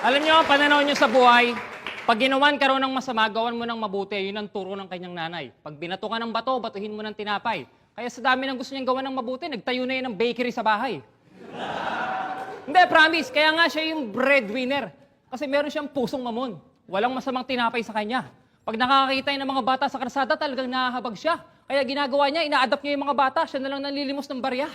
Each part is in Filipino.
Alam nyo, pananaw nyo sa buhay, pag ginawan ka raw ng masama, gawan mo ng mabuti, yun ang turo ng kanyang nanay. Pag binato ka ng bato, batuhin mo ng tinapay. Kaya sa dami ng gusto niyang gawan ng mabuti, nagtayo na yun ng bakery sa bahay. Hindi, promise. Kaya nga siya yung breadwinner. Kasi meron siyang pusong mamon. Walang masamang tinapay sa kanya. Pag nakakakita ng mga bata sa kalsada, talagang nahahabag siya. Kaya ginagawa niya, ina-adapt niya yung mga bata. Siya na lang nanlilimos ng barya.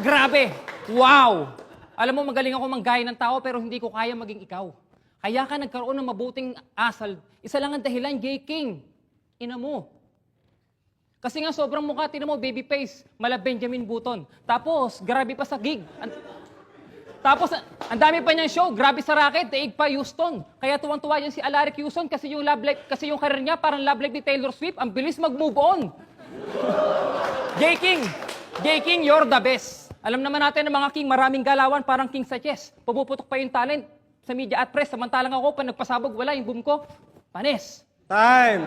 Grabe. Wow! Alam mo, magaling ako manggaya ng tao pero hindi ko kaya maging ikaw. Kaya ka nagkaroon ng mabuting asal. Isa lang ang dahilan, Gay King. Ina mo. Kasi nga sobrang mukha, tinan mo, baby face, mala Benjamin Button. Tapos, grabe pa sa gig. Tapos, ang dami pa niyang show, grabe sa racket, daig pa Houston. Kaya tuwang-tuwa yan si Alaric Houston kasi yung love life, kasi yung career niya parang love life ni Taylor Swift, ang bilis mag-move on. Gay King, you're the best. Alam naman natin ng mga king, maraming galawan, parang king sa chess. Pupuputok pa yung talent sa media at press. Samantalang ako, pag nagpasabog, wala, yung boom ko, panis. Time!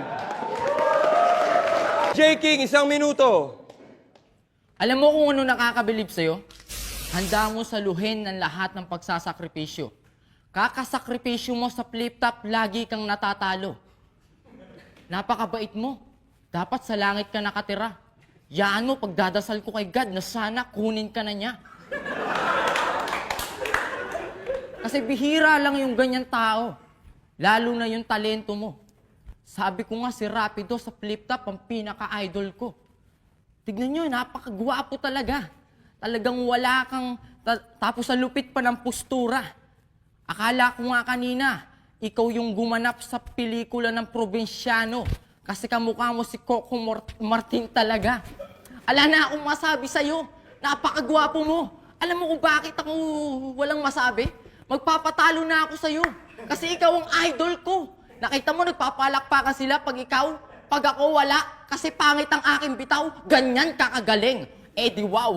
J. King, 1 minuto. Alam mo kung ano nakakabilib sa'yo? Handa mo saluhin ang lahat ng pagsasakripisyo. Kakasakripisyo mo sa flip-top, lagi kang natatalo. Napakabait mo. Dapat sa langit ka nakatira. Yaan mo, pagdadasal ko kay God na sana kunin ka na niya. Kasi bihira lang yung ganyan tao. Lalo na yung talento mo. Sabi ko nga si Rapido sa flip-top ang pinaka-idol ko. Tignan nyo, napakagwapo talaga. Talagang wala kang... tapos sa lupit pa ng postura. Akala ko nga kanina, ikaw yung gumanap sa pelikula ng probinsyano. Kasi kamukha mo si Coco Martin talaga. Ala na akong masabi sa'yo. Napakagwapo mo. Alam mo kung bakit ako walang masabi? Magpapatalo na ako sa'yo. Kasi ikaw ang idol ko. Nakita mo, nagpapalakpakan sila pag ikaw. Pag ako wala, kasi pangit ang aking bitaw. Ganyan kakagaling. Eh di wow.